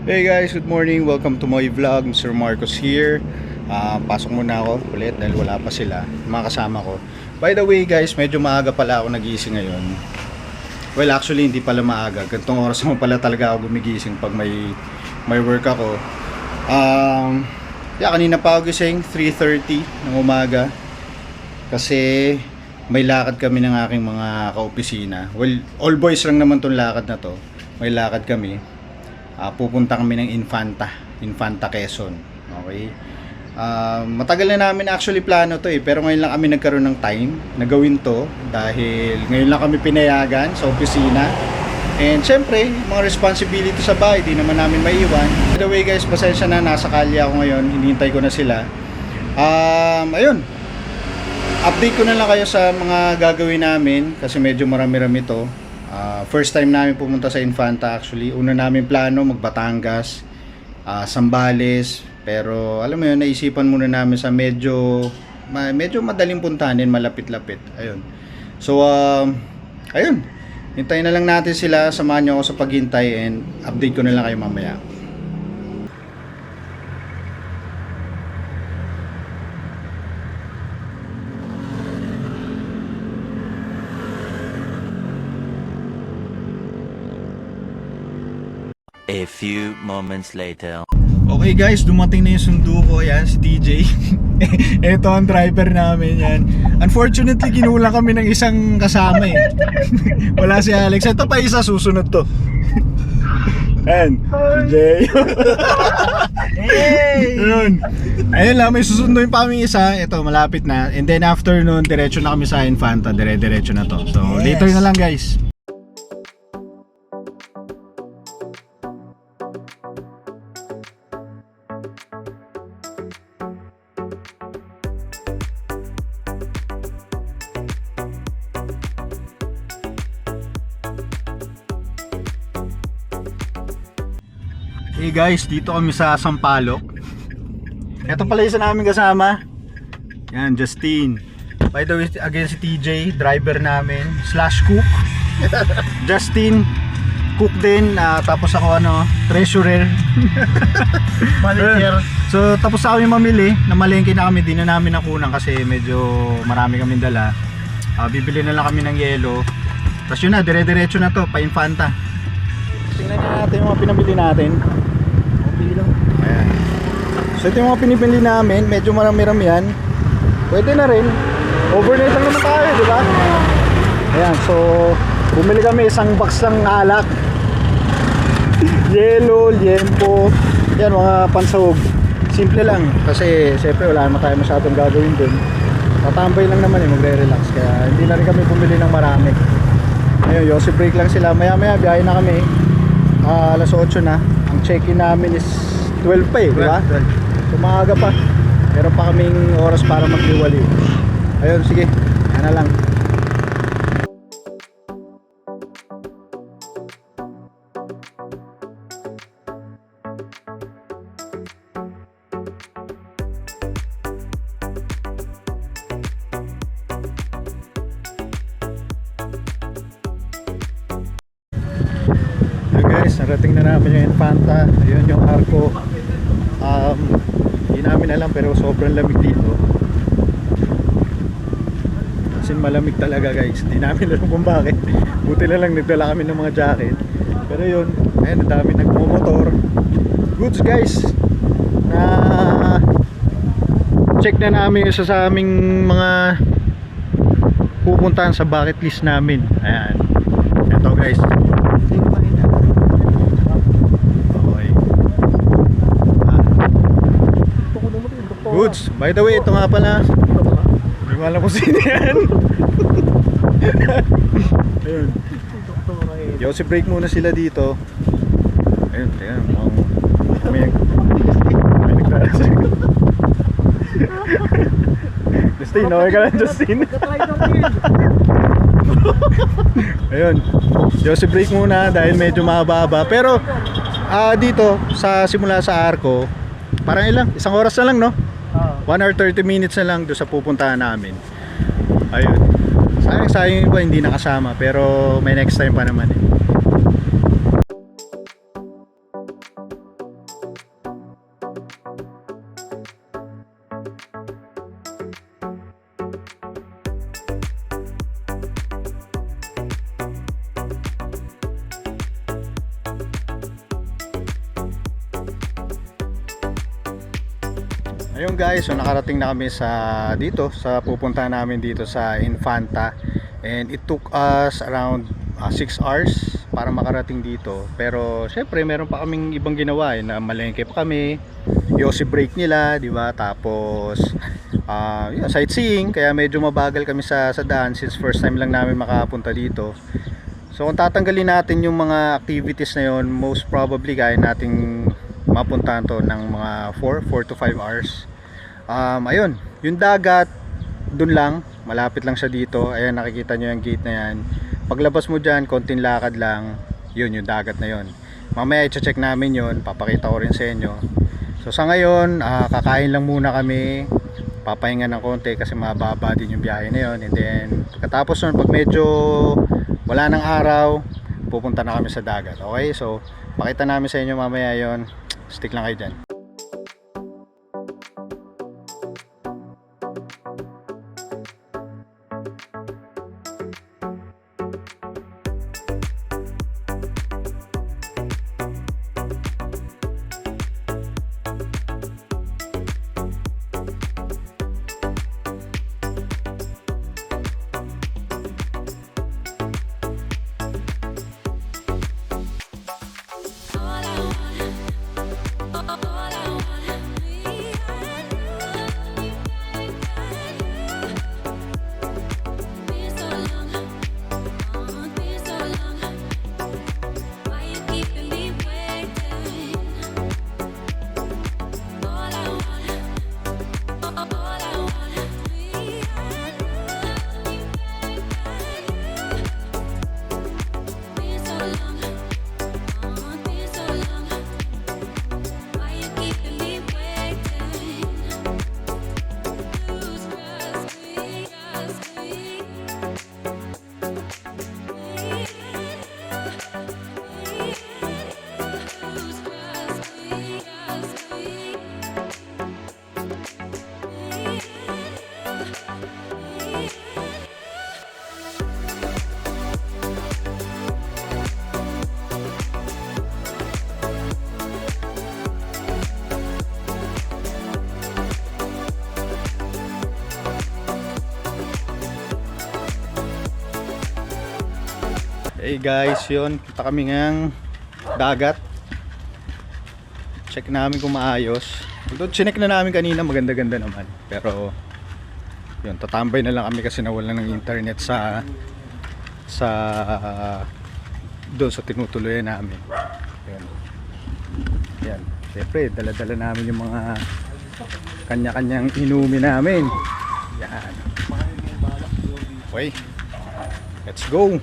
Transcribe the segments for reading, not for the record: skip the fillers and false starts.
Hey guys, good morning. Welcome to my vlog. Mr. Marcos here. Pasok muna ako ulit dahil wala pa sila, mga kasama ko. By the way guys, medyo maaga pala ako nagising ngayon. Well, actually hindi pala maaga. Gantong oras mo pala talaga ako gumigising pag may work ako. Kanina pa ako gising, 3:30 ng umaga. Kasi may lakad kami ng aking mga kaopisina. Well, all boys lang naman tong lakad na to. May lakad kami. Pupunta kami ng Infanta Quezon. Okay. Matagal na namin actually plano to pero ngayon lang kami nagkaroon ng time na gawin to dahil ngayon lang kami pinayagan sa opisina. And syempre, mga responsibility sa bahay, di naman namin maiiwan. By the way guys, pasensya na, nasa kalye ako ngayon, hinihintay ko na sila. Ayun. Update ko na lang kayo sa mga gagawin namin kasi medyo marami-rami to. First time namin pumunta sa Infanta actually. Una namin plano Magbatangas, Zambales, pero alam mo yun, naisipan muna namin sa medyo madaling puntahan, malapit-lapit. Ayun. So ayun. Hintayin na lang natin sila, samahan niyo ako sa paghintay and update ko na lang kayo mamaya. A few moments later. Okay guys, dumating na yung sundo ko. Ayan, si TJ. Ito ang driver namin yan. Unfortunately, kinulang kami ng isang kasama eh. Wala si Alex. Ito pa isa, susunod to. Ayan, si Jay. Hey! Ayun lang, may susunduin pa kami isa. Ito, malapit na. And then after nun, diretso na kami sa Infanta. Diretso na to. So, later na lang guys. Hey guys, dito kami sa Sampaloc. Ito pala isa namin kasama. Yan, Justin. By the way, again si TJ, driver namin / cook. Justin, cook din. Tapos ako treasurer. Manager. So tapos na kami mamili. Namalengke na kami, di na namin nakunan kasi medyo marami kaming dala. Bibili na lang kami ng yelo. Tapos yun na, dire-diretso na to, pa Infanta. Tingnan natin yung mga pinamili natin. Ayan. So ito yung mga pinipili namin, medyo marami-rami yan. Pwede na rin. Overnight lang naman tayo, di ba? Ayan, so bumili kami isang box ng alak. Yelo, liempo. Yan, mga pansahog. Simple lang, kasi siyempre wala naman tayo masyadong gagawin dun. Tatambay lang naman magre-relax. Kaya hindi na rin kami bumili ng marami. Ayun, yosi break lang sila. Maya-maya, biyahe na kami. Alas 8 na. Ang check-in namin is 12 pa di ba? So maaga pa. Meron pa kaming oras para magliwali. Ayun, sige. Yan na lang. Guys, narating na namin yung Infanta. Ayun yung Arco. Hindi namin alam pero sobrang lamig dito. Kasi malamig talaga guys. Hindi namin alam kung bakit. Buti na lang nagdala kami ng mga jacket. Pero yun, ayun, ang dami nagmumotor. Goods guys. Na check na namin isa sa aming mga pupuntahan sa bucket list namin. Ayan. Ito guys. Goods. By the way, ito nga pala. Hindi ko alam kung sino yan. Ayun. Yosi break muna sila dito. Ayun, tingnan. May nagdarasig. Justin, okay ka lang Justin. Ayun. Yosi break muna dahil medyo mahaba-haba. Pero dito, simula sa Arco, parang ilang? Isang oras na lang, no? 1 hour 30 minutes na lang doon sa pupuntahan namin. Ayun. Sayang yung iba hindi nakasama, pero may next time pa naman eh. Ayun guys, so nakarating na kami sa dito, sa pupunta namin dito sa Infanta. And it took us around 6 hours para makarating dito. Pero syempre meron pa kaming ibang ginawa na malengke pa kami. Yossi break nila, di ba? Tapos sightseeing, kaya medyo mabagal kami sa daan since first time lang namin makapunta dito. So kung tatanggalin natin yung mga activities na yon, most probably kaya nating mapuntahan to ng mga 4 to 5 hours. Ayun, yung dagat dun lang, malapit lang siya dito. Ayan, nakikita nyo yung gate na yan. Paglabas mo dyan, konting lakad lang, yun yung dagat na yun. Mamaya i-check namin yun, papakita ko rin sa inyo. So sa ngayon, kakain lang muna kami, papahinga ng konti kasi mababa din yung biyahe na yun. And then pagkatapos nun, pag medyo wala ng araw, pupunta na kami sa dagat. Okay, so pakita namin sa inyo mamaya yon. Stick lang kayo dyan. Hey guys, yun, punta kami ngang dagat. Check namin kung maayos. Although chinek na namin kanina, maganda-ganda naman. Pero yun, tatambay na lang kami kasi nawalan ng internet sa doon sa tinutuluyan namin. Yan. Yan. Siyempre, dala-dala namin yung mga kanya-kanyang inumin namin. Yan. Okay. Let's go.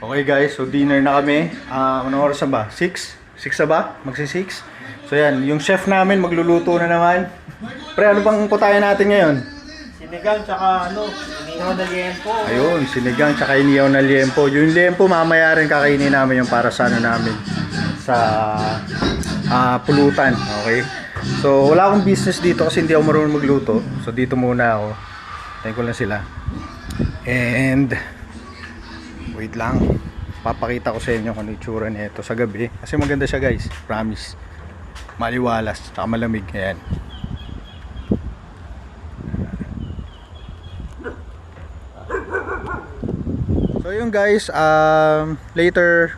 Okay guys, so dinner na kami. Anong oras na ba? 6? 6 na ba? Magsi-6? So yan, yung chef namin magluluto na naman. Pre, ano bang putayan natin ngayon? Sinigang tsaka inihaw na liempo. Ayun, sinigang tsaka inihaw na liempo. Yung liempo mamaya rin kakainin namin yung para sa ano namin. Sa pulutan, okay? So wala akong business dito kasi hindi ako marunong magluto. So dito muna ako. Tayo ko lang sila. And wait lang, papakita ko sa inyo kung ano itsura nito sa gabi kasi maganda siya guys, promise. Maliwalas, saka malamig. Ayan. guys, later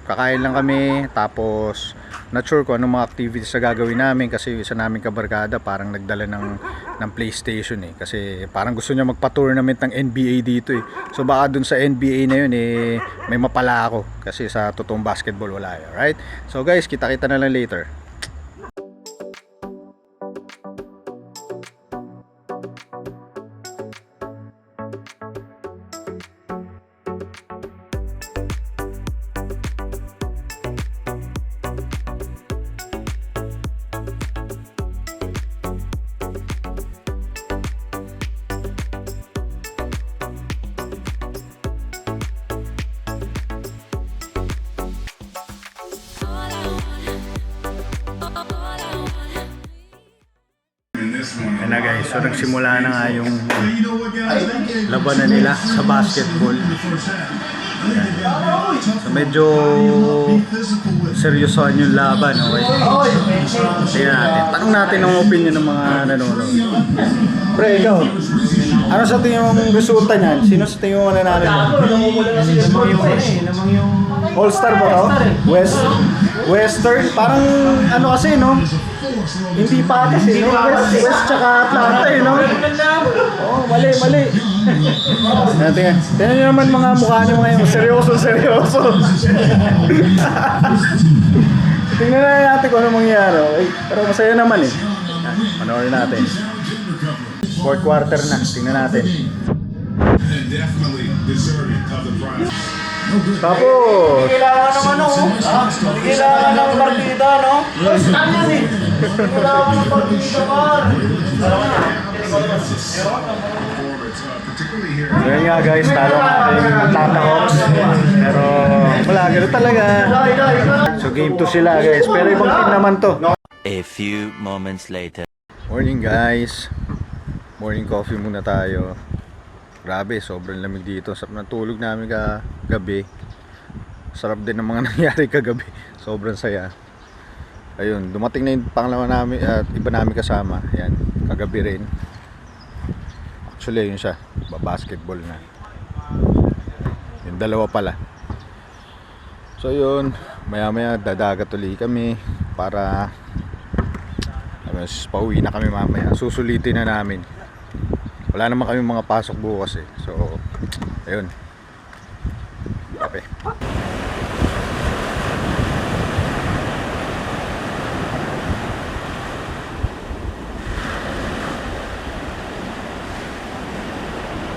kakain lang kami, tapos not sure kung anong mga activities na gagawin namin kasi yung isa namin kabarkada parang nagdala ng PlayStation eh, kasi parang gusto niya magpa-tournament ng NBA dito eh. So baka dun sa NBA na yun eh may mapala ako kasi sa totoong basketball wala eh. Alright, so guys, kita-kita na lang later. Ayan na guys, so nagsimula na nga yung labanan nila sa basketball. Ayan. So medyo seryosohan yung laban, okay? Tingnan natin. Tanong natin ang opinion ng mga nanonood. Pre, ikaw, ano sa tingin mong resulta niyan? Sino sa tingin mo nanalo? All-Star ba to? Western? Parang ano kasi, no? Hindi pa kasi, no? West tsaka Atlanta, eh, no? Oo, mali. Tingnan nyo naman mga mukha nyo ngayon. Seryoso. Tingnan na natin kung ano mangyayari. Okay? Pero masaya naman eh. Panoorin natin. Fourth quarter na. Tingnan natin. Tapos Kailangan ng ano, kailangan ng partida, no? Saan yan eh? Kailangan ng partida, par. Ngayon nga guys, talo natin yung Atlanta Hawks. Pero wala, gano'n talaga. So game 2 sila guys, pero ibang team naman to. A few moments later. Morning guys. Morning coffee muna tayo. Grabe, sobrang lamig dito. Sarap ng tulog namin kagabi. Sarap din ng mga nangyari kagabi. Sobrang saya. Ayun, dumating na yung pangalawa namin at iba namin kasama. Ayan, kagabi rin. Actually, yun siya. Basketball na. Yung dalawa pala. So yun, maya dadagat ulit kami para pauwi na kami mamaya. Susulitin na namin. Wala naman kami mga pasok bukas eh. So, ayun. Okay.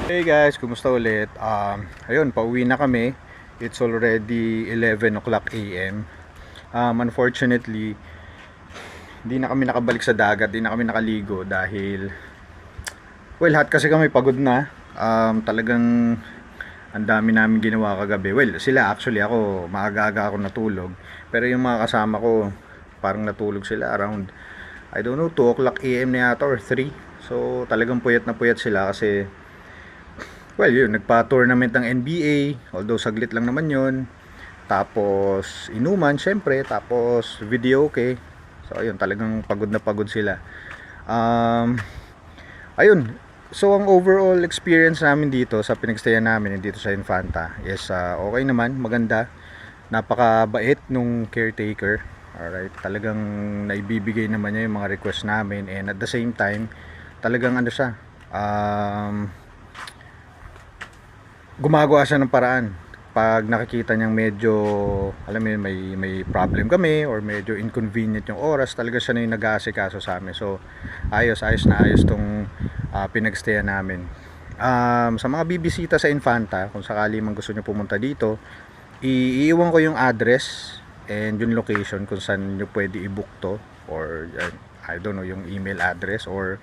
Hey guys, kumusta ulit? Ayun, pauwi na kami. It's already 11 o'clock AM. Unfortunately, hindi na kami nakabalik sa dagat, hindi na kami nakaligo dahil lahat kasi kami pagod na. Talagang ang dami namin ginawa kagabi. Sila actually, ako maaga-aga ako natulog. Pero yung mga kasama ko, parang natulog sila around, I don't know, 2 o'clock AM na yata or 3. So talagang puyat na puyat sila kasi yun, nagpa-tournament ng NBA. Although saglit lang naman yun. Tapos inuman syempre, tapos video okay. So ayun, talagang pagod na pagod sila. Ayun. So ang overall experience namin dito sa pinagstayan namin dito sa Infanta is okay naman, maganda. Napakabait nung caretaker. Alright, talagang naibibigay naman niya yung mga request namin, and at the same time talagang ano siya, gumagawa siya ng paraan. Pag nakikita niyang medyo, alam mo yun, may problem kami or medyo inconvenient yung oras, talaga siya na yung nag-aasikaso sa amin. So ayos tong pinagstayan namin. Sa mga bibisita sa Infanta, kung sakali man gusto nyo pumunta dito, iiwan ko yung address and yung location kung saan nyo pwede i-book to, or I don't know, yung email address or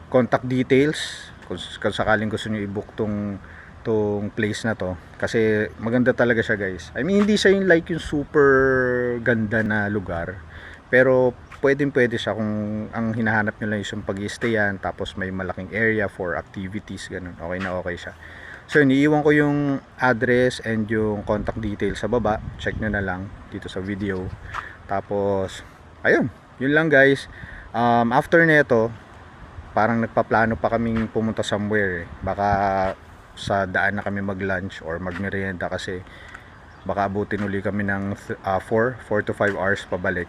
contact details kung sakaling gusto nyo i-book tong place na to, kasi maganda talaga siya guys. I mean, hindi siya yung like yung super ganda na lugar, pero pwede siya kung ang hinahanap nyo lang yung pag-i-stayan, tapos may malaking area for activities, ganun. Okay na okay siya. So iniiwan ko yung address and yung contact details sa baba. Check nyo na lang dito sa video. Tapos ayun, yun lang guys. After nito, parang nagpaplano pa kaming pumunta somewhere eh. Baka sa daan na kami mag-lunch or mag-merienda kasi baka abutin uli kami ng 4 to 5 hours pabalik.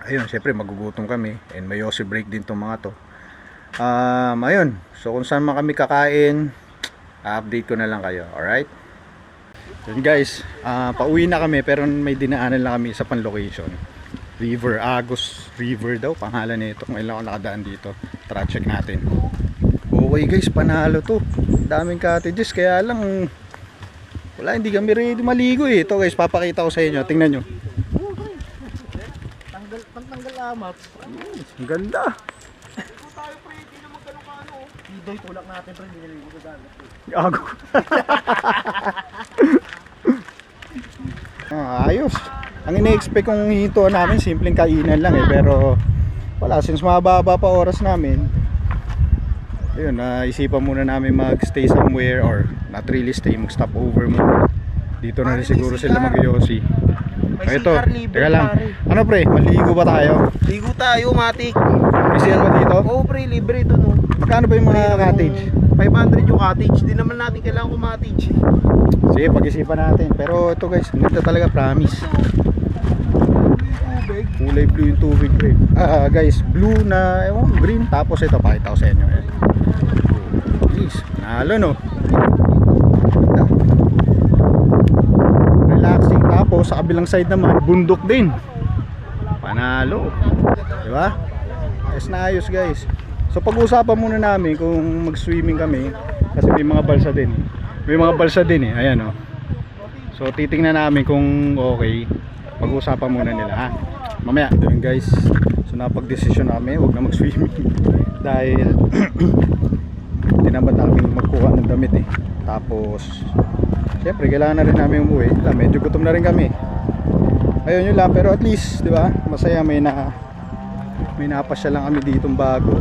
Ayun, syempre magugutom kami and may yosi break din tong mga to. Ayun, so kung saan man kami kakain, update ko na lang kayo. Alright? Yun guys, pauwi na kami pero may dinaanan lang kami sa pan location. River, Agos River daw pangalan nito. Ngayon lang ako nakadaan dito. Tara check natin. Okay guys, panalo to. Daming cottages kaya lang wala, hindi kami ready maligo eh. Ito guys, papakita ko sa inyo. Tingnan nyo. Tanggal amat. Ang ganda. Tayo pre, hindi naman ganun ka ano. Idoy tulak natin pre, hindi naligo sa dagat. Gago. Ayos. Ang ina-expect kong hito namin, simpleng kainan lang eh. Pero wala, since mababa pa oras namin, ayun, isipan muna namin mag-stay somewhere or not really stay, mag-stop over muna. Dito na rin siguro sila mag-yosi. May Ito, CR libre, teka lang. pare. Ano pre, maligo ba tayo? Ligo tayo, matik. May CR ba dito? Oo pre, libre doon oh. Magkano ba yung mga cottage? 500 yung cottage. Di naman natin kailangan kumatage. Sige, pag-isipan natin. Pero ito guys, ang ganda talaga, promise. Tubig. Kulay blue yung tubig pre. Guys, blue na, ewan, green. Tapos ito, pakita ko sa inyo. Please, nalo no. Ganda. Relaxing. Tapos sa kabilang side naman, bundok din. Panalo. Diba? Ayos na ayos guys. So pag-uusapan muna namin kung mag-swimming kami. Kasi may mga balsa din. May mga balsa din eh. Ayan oh. So titingnan namin kung okay. Pag-uusapan muna nila ha. Mamaya, yun guys. So napag-desisyon namin, huwag na mag-swimming. Dahil tinamad namin magkuha ng damit eh. Tapos syempre kailangan na rin namin umuwi. Medyo gutom na rin kami. Ayun yun lang, pero at least, di ba? Masaya, may napasya lang kami ditong bago.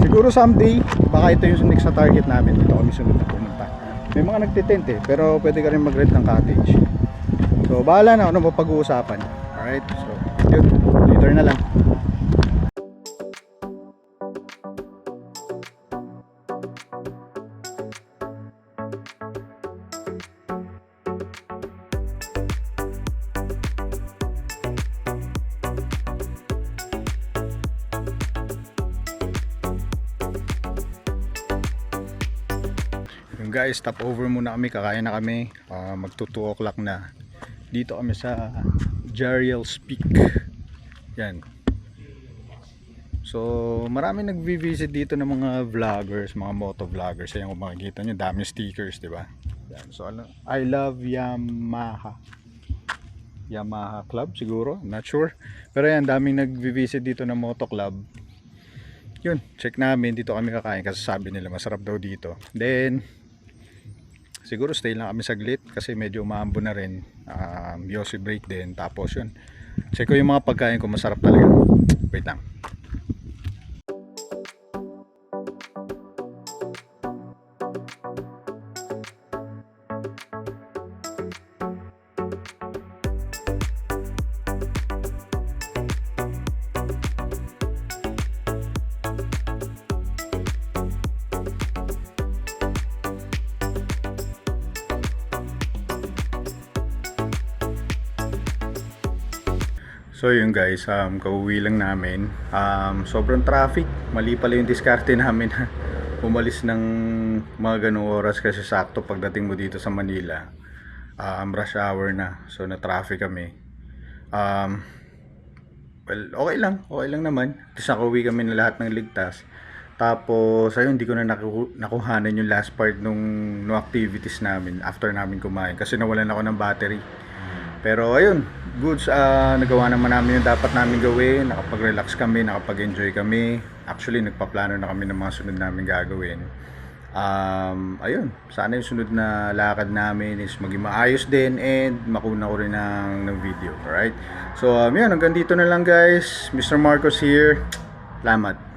Siguro someday, baka ito yung next na target namin. Dito kami sunod na pumunta. May mga nagtitent eh, pero pwede ka rin mag-rent ng cottage. So bahala na ano mapag-uusapan. Alright, so yun, later na lang. Guys, stop over muna kami, kakain na kami. Magto 2 o'clock na. Dito kami sa Jariel's Peak. Yan. So marami nagvi-visit dito ng mga vloggers, mga moto vloggers. Ayan, kung makikita nyo, daming stickers, di ba? Yan. So I love Yamaha Club siguro, I'm not sure. Pero yan, daming nagvi-visit dito ng moto club. Yun, check namin, dito kami kakain kasi sabi nila masarap daw dito. Then siguro stay lang kami saglit kasi medyo umaambo na rin. Yosi break din. Tapos yun, check ko yung mga pagkain ko, masarap talaga. Wait lang. So yun guys, kauwi lang namin. Sobrang traffic. Mali pala yung diskarte namin. Umalis ng mga ganung oras kasi sakto pagdating mo dito sa Manila. Rush hour na. So na traffic kami. Well, okay lang naman. Tapos nakauwi kami na lahat ng ligtas. Tapos ayun, hindi ko na nakuhanan yung last part no activities namin after namin kumain kasi nawalan ako ng battery. Pero ayun, goods, nagawa naman namin yung dapat namin gawin. Nakapag-relax kami, nakapag-enjoy kami. Actually, nagpaplano na kami ng mga sunod namin gagawin. Ayun, sana yung sunod na lakad namin is maging maayos din and makuna ko rin ng video. Alright? So, yun, hanggang dito na lang guys. Mr. Marcos here. Salamat.